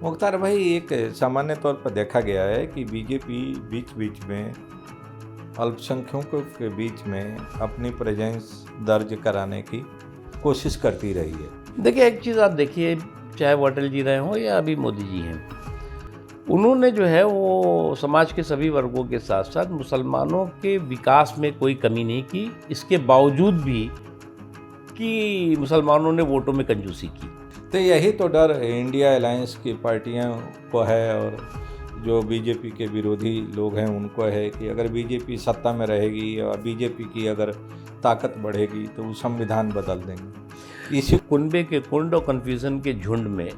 मुख्तार भाई, एक सामान्य तौर पर देखा गया है कि बीजेपी बीच बीच में अल्पसंख्यकों के बीच में अपनी प्रेजेंस दर्ज कराने की कोशिश करती रही है। देखिए, एक चीज़ आप देखिए, चाहे वो अटल जी रहे हों या अभी मोदी जी हैं, उन्होंने जो है वो समाज के सभी वर्गों के साथ साथ मुसलमानों के विकास में कोई कमी नहीं की, इसके बावजूद भी कि मुसलमानों ने वोटों में कंजूसी की। तो यही तो डर इंडिया अलायंस की पार्टियों को है और जो बीजेपी के विरोधी लोग हैं उनको है कि अगर बीजेपी सत्ता में रहेगी और बीजेपी की अगर ताकत बढ़ेगी तो वो संविधान बदल देंगे। इसी कुनबे के कुंड और कन्फ्यूज़न के झुंड में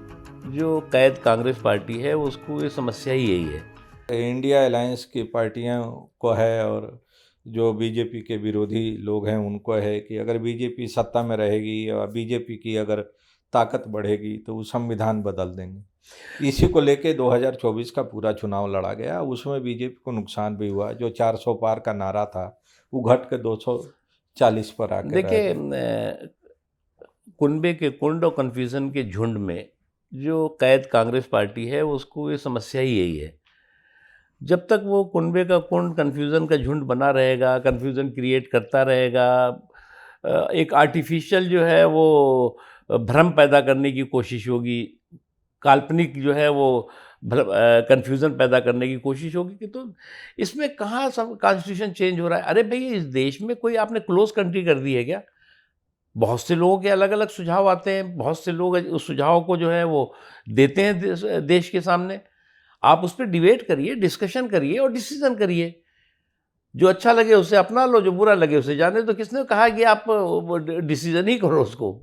जो कैद कांग्रेस पार्टी है, उसको ये समस्या ही यही है। इंडिया अलायंस की पार्टियों को है और जो बीजेपी के विरोधी लोग हैं उनको है कि अगर बीजेपी सत्ता में रहेगी और बीजेपी की अगर ताकत बढ़ेगी तो वो संविधान बदल देंगे। इसी को लेके 2024 का पूरा चुनाव लड़ा गया, उसमें बीजेपी को नुकसान भी हुआ। जो 400 पार का नारा था वो घट के 240 पर आके रह देखिए, गया। कुनबे के कुंड और कन्फ्यूज़न के झुंड में जो कैद कांग्रेस पार्टी है, उसको ये समस्या ही यही है। जब तक वो कुनबे का कुंड कन्फ्यूज़न का झुंड बना रहेगा, कन्फ्यूज़न क्रिएट करता रहेगा, एक आर्टिफिशियल जो है वो भ्रम पैदा करने की कोशिश होगी, काल्पनिक जो है वो कन्फ्यूज़न पैदा करने की कोशिश होगी कि तो इसमें कहाँ सब कॉन्स्टिट्यूशन चेंज हो रहा है। अरे भई, इस देश में कोई आपने क्लोज़ कंट्री कर दी है क्या? बहुत से लोगों के अलग-अलग सुझाव आते हैं, बहुत से लोग उस सुझाव को जो है वो देते हैं देश देश के सामने। आप उस पे डिबेट करिए, डिस्कशन करिए और डिसीज़न करिए। जो अच्छा लगे उसे अपना लो, जो बुरा लगे उसे जाने दो। किसने कहा कि आप वो डिसीज़न ही करो उसको?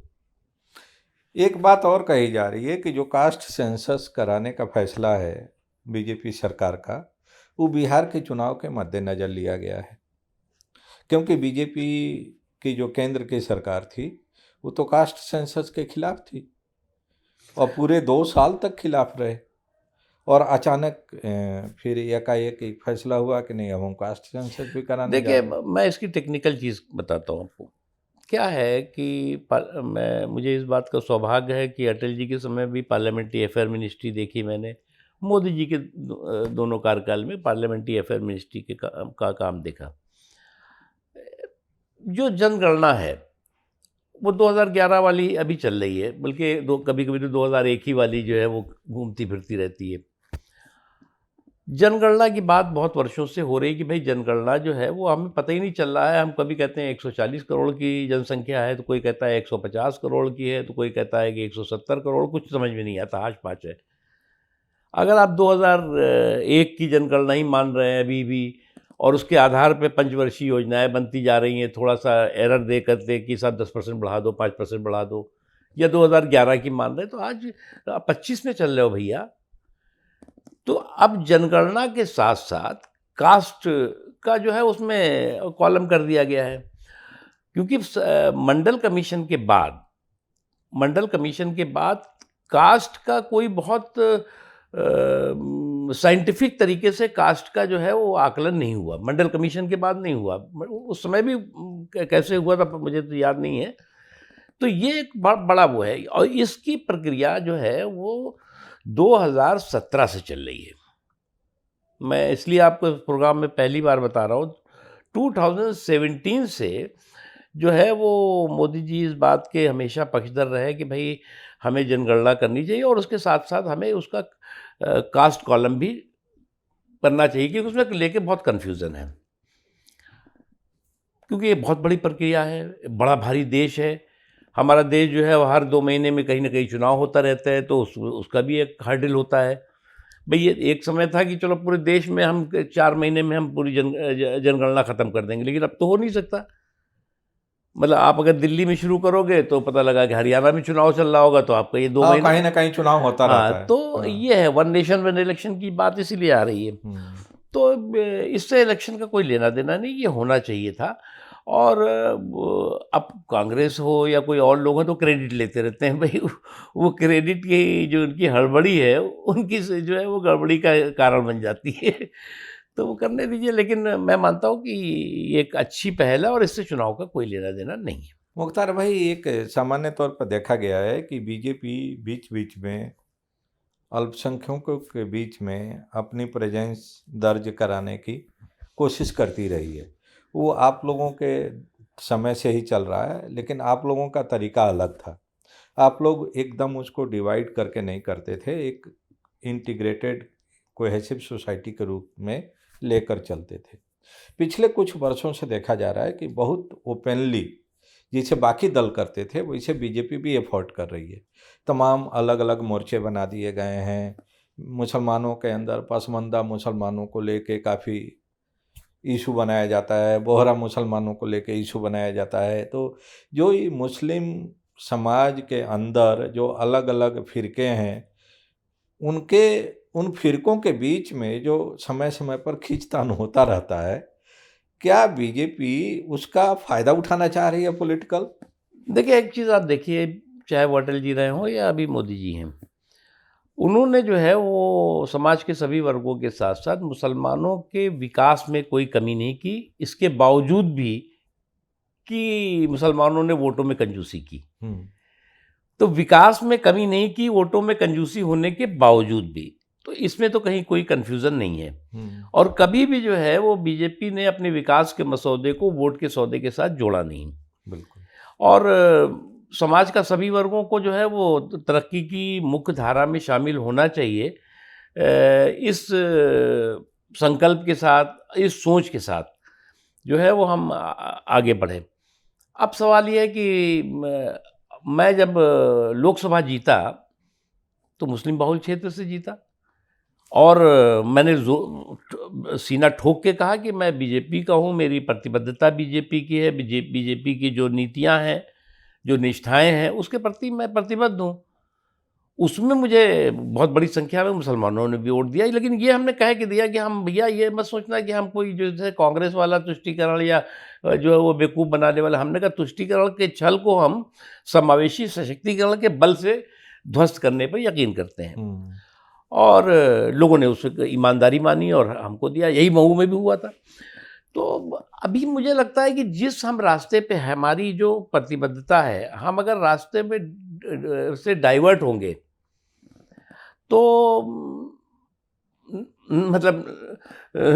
एक बात और कही जा रही है कि जो कास्ट सेंसस कराने का फैसला है बीजेपी सरकार का, वो बिहार के चुनाव के मद्देनज़र लिया गया है। क्योंकि बीजेपी की जो केंद्र की सरकार थी वो तो कास्ट सेंसस के खिलाफ थी और पूरे 2 साल तक खिलाफ रहे और अचानक फिर एकाएक एक फैसला हुआ कि नहीं, अब हम कास्ट सेंसस भी कराने जा देखिए, रहे हैं। मैं इसकी टेक्निकल चीज़ बताता हूँ आपको। क्या है कि मुझे इस बात का सौभाग्य है कि अटल जी के समय भी पार्लियामेंट्री अफेयर मिनिस्ट्री देखी मैंने। मोदी जी के दोनों कार्यकाल में पार्लियामेंट्री अफेयर मिनिस्ट्री के का काम देखा। जो जनगणना है, वो 2011 वाली अभी चल रही है, बल्कि कभी-कभी तो 2001 ही वाली जो है वो घूमती फिरती रहती है। जनगणना की बात बहुत वर्षों से हो रही है कि भाई जनगणना जो है वो हमें पता ही नहीं चल रहा है। हम कभी कहते हैं 140 करोड़ की जनसंख्या है, तो कोई कहता है 150 करोड़ की है, तो कोई कहता है कि 170 करोड़, कुछ समझ में नहीं आता, हाश-पाच है। अगर आप 2001 की जनगणना ही मान रहे हैं अभी भी और उसके आधार पे पंचवर्षीय योजनाएँ बनती जा रही हैं, थोड़ा-सा एरर दे करके कि साहब 10% बढ़ा दो, 5% बढ़ा दो, या 2011 की मान रहे हैं, तो आज 25 में चल रहे हो भैया। तो अब जनगणना के साथ-साथ कास्ट का जो है उसमें कॉलम कर दिया गया है। क्योंकि मंडल कमीशन के बाद कास्ट का कोई बहुत साइंटिफिक तरीके से कास्ट का जो है वो आकलन नहीं हुआ। मंडल कमीशन के बाद नहीं हुआ। उस समय भी कैसे हुआ था मुझे तो याद नहीं है। तो ये एक बड़ा वो है और इसकी प्रक्रिया जो है वो 2017 से चल रही है। मैं इसलिए आपको इस प्रोग्राम में पहली बार बता रहा हूँ। 2017 से जो है वो मोदी जी इस बात के हमेशा पक्षधर रहे कि भाई हमें जनगणना करनी चाहिए और उसके साथ-साथ हमें उसका कास्ट कॉलम भी करना चाहिए, क्योंकि उसमें लेके बहुत कन्फ्यूज़न है। क्योंकि ये बहुत बड़ी प्रक्रिया है, बड़ा भारी देश है। हमारा देश जो है वो हर 2 महीने में कहीं न कहीं चुनाव होता रहता है, तो उसका भी एक हर्डल होता है। भई ये एक समय था कि चलो पूरे देश में हम 4 महीने में हम पूरी जनगणना खत्म कर देंगे, लेकिन अब तो हो नहीं सकता। मतलब आप अगर दिल्ली में शुरू करोगे तो पता लगा कि हरियाणा में चुनाव चल रहा होगा, तो आपका ये 2 हाँ, महीने। कहीं ना कहीं चुनाव होता हाँ, रहता है। तो हाँ। ये है वन नेशन वन इलेक्शन की बात इसीलिए आ रही है। हम्म। तो इससे इलेक्शन का कोई लेना-देना नहीं, ये होना चाहिए था। और अब कांग्रेस हो या कोई और लोग हो तो क्रेडिट लेते रहते हैं भई। वो क्रेडिट की जो उनकी हड़बड़ी है, उनकी से जो है वो गड़बड़ी का कारण बन जाती है। तो वो करने दीजिए, लेकिन मैं मानता हूँ कि ये एक अच्छी पहल है और इससे चुनाव का कोई लेना-देना नहीं है। मुख्तार भाई, एक सामान्य तौर पर देखा गया है कि बीजेपी बीच बीच में अल्पसंख्यकों के बीच में अपनी प्रेजेंस दर्ज कराने की कोशिश करती रही है। वो आप लोगों के समय से ही चल रहा है, लेकिन आप लोगों का तरीका अलग था। आप लोग एकदम उसको डिवाइड करके नहीं करते थे, एक इंटीग्रेटेड कोहेसिव सोसाइटी के रूप में लेकर चलते थे। पिछले कुछ वर्षों से देखा जा रहा है कि बहुत ओपनली जिसे बाकी दल करते थे वैसे बीजेपी भी एफर्ट कर रही है। तमाम अलग अलग मोर्चे बना दिए गए हैं। मुसलमानों के अंदर पसमानदा मुसलमानों को लेके काफ़ी इशू बनाया जाता है, बोहरा मुसलमानों को लेके इशू बनाया जाता है। तो जो ये मुस्लिम समाज के अंदर जो अलग अलग फ़िरके हैं, उनके उन फ़िरकों के बीच में जो समय समय पर खींचतान होता रहता है, क्या बीजेपी उसका फ़ायदा उठाना चाह रही है पॉलिटिकल? देखिए, एक चीज़ आप देखिए, चाहे वो अटल जी रहे हों या अभी मोदी जी हैं, उन्होंने जो है वो समाज के सभी वर्गों के साथ साथ मुसलमानों के विकास में कोई कमी नहीं की, इसके बावजूद भी कि मुसलमानों ने वोटों में कंजूसी की। तो विकास में कमी नहीं की, वोटों में कंजूसी होने के बावजूद भी, तो इसमें तो कहीं कोई कन्फ्यूज़न नहीं है। और कभी भी जो है वो बीजेपी ने अपने विकास के मसौदे को वोट के सौदे के साथ जोड़ा नहीं। बिल्कुल। और समाज का सभी वर्गों को जो है वो तरक्की की मुख्य धारा में शामिल होना चाहिए, इस संकल्प के साथ, इस सोच के साथ जो है वो हम आगे बढ़े। अब सवाल ये है कि मैं जब लोकसभा जीता तो मुस्लिम बहुल क्षेत्र से जीता, और मैंने सीना ठोक के कहा कि मैं बीजेपी का हूँ, मेरी प्रतिबद्धता बीजेपी की है, बीजेपी की जो नीतियाँ हैं, जो निष्ठाएं हैं, उसके प्रति मैं प्रतिबद्ध हूँ। उसमें मुझे बहुत बड़ी संख्या में मुसलमानों ने भी वोट दिया, लेकिन ये हमने कह के दिया कि हम भैया ये मत सोचना कि हम कोई जैसे कांग्रेस वाला तुष्टीकरण या जो है वो बेवकूफ़ बनाने वाला, हमने कहा तुष्टीकरण के छल को हम समावेशी सशक्तिकरण के बल से ध्वस्त करने पर यकीन करते हैं। और लोगों ने उससे ईमानदारी मानी और हमको दिया। यही मऊ में भी हुआ था। तो अभी मुझे लगता है कि जिस हम रास्ते पे हमारी जो प्रतिबद्धता है, हम अगर रास्ते में से डाइवर्ट होंगे तो मतलब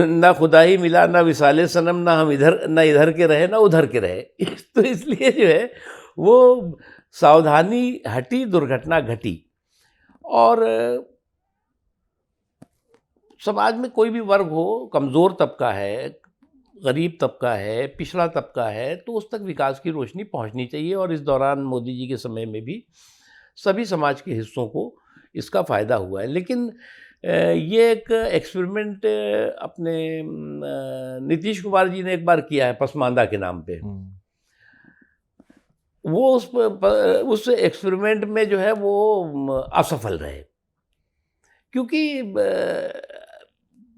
ना खुदा ही मिला, ना विसाले सनम, ना हम इधर, ना इधर के रहे, ना उधर के रहे। तो इसलिए जो है वो सावधानी हटी, दुर्घटना घटी। और समाज में कोई भी वर्ग हो, कमज़ोर तबका है, गरीब तबका है, पिछड़ा तबका है, तो उस तक विकास की रोशनी पहुंचनी चाहिए। और इस दौरान मोदी जी के समय में भी सभी समाज के हिस्सों को इसका फ़ायदा हुआ है। लेकिन ये एक एक्सपेरिमेंट अपने नीतीश कुमार जी ने एक बार किया है पसमानदा के नाम पे। वो उस एक्सपेरिमेंट में जो है वो असफल रहे, क्योंकि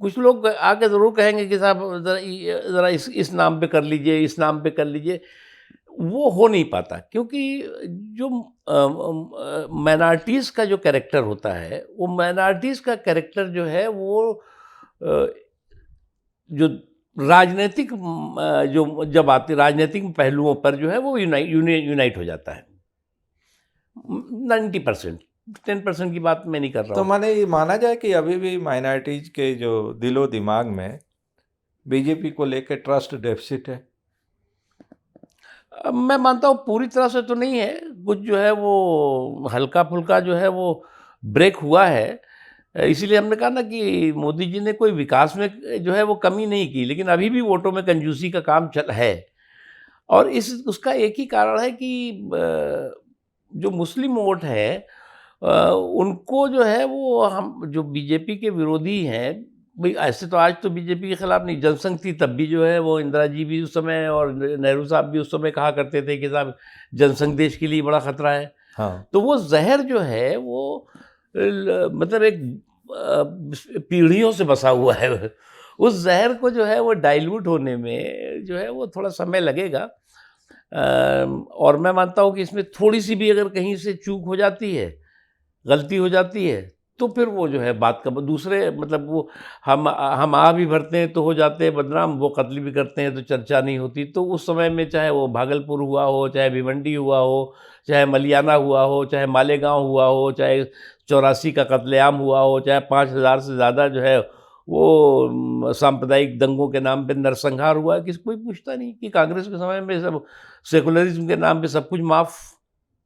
कुछ लोग आके ज़रूर कहेंगे कि साहब ज़रा इस नाम पे कर लीजिए, इस नाम पे कर लीजिए। वो हो नहीं पाता, क्योंकि जो माइनॉरिटीज़ का जो कैरेक्टर होता है, वो माइनॉरिटीज़ का कैरेक्टर जो है वो जो राजनीतिक जो जब आती राजनीतिक पहलुओं पर जो है वो यूनाइट हो जाता है 90%। 10% की बात मैं नहीं कर रहा तो हूँ। माने ये माना जाए कि अभी भी माइनॉरिटीज के जो दिलो दिमाग में बीजेपी को लेकर ट्रस्ट डेफिसिट है। मैं मानता हूँ पूरी तरह से तो नहीं है, कुछ जो है वो हल्का फुल्का जो है वो ब्रेक हुआ है। इसीलिए हमने कहा ना कि मोदी जी ने कोई विकास में जो है वो कमी नहीं की, लेकिन अभी भी वोटों में कंजूसी का काम चल है। और उसका एक ही कारण है कि जो मुस्लिम वोट है उनको जो है वो हम जो बीजेपी के विरोधी हैं, भाई ऐसे तो आज तो बीजेपी के खिलाफ नहीं, जनसंघ थी तब भी जो है वो इंदिरा जी भी उस समय और नेहरू साहब भी उस समय कहा करते थे कि साहब जनसंघ देश के लिए बड़ा खतरा है। हाँ। तो वो जहर जो है वो मतलब एक पीढ़ियों से बसा हुआ है। उस जहर को जो है वो डाइल्यूट होने में जो है वो थोड़ा समय लगेगा। और मैं मानता हूँ कि इसमें थोड़ी सी भी अगर कहीं से चूक हो जाती है, गलती हो जाती है, तो फिर वो जो है बात का दूसरे मतलब वो हम आ भी भरते हैं तो हो जाते हैं बदनाम, वो कत्ल भी करते हैं तो चर्चा नहीं होती। तो उस समय में चाहे वो भागलपुर हुआ हो, चाहे भिवंडी हुआ हो, चाहे मलियाना हुआ हो, चाहे मालेगांव हुआ हो, चाहे 84 का कत्लेआम हुआ हो, चाहे 5,000 से ज़्यादा जो है वो सांप्रदायिक दंगों के नाम पे नरसंहार हुआ है, किसी कोई पूछता नहीं कि कांग्रेस के समय में सब सेकुलरिज्म के नाम पे सब कुछ माफ़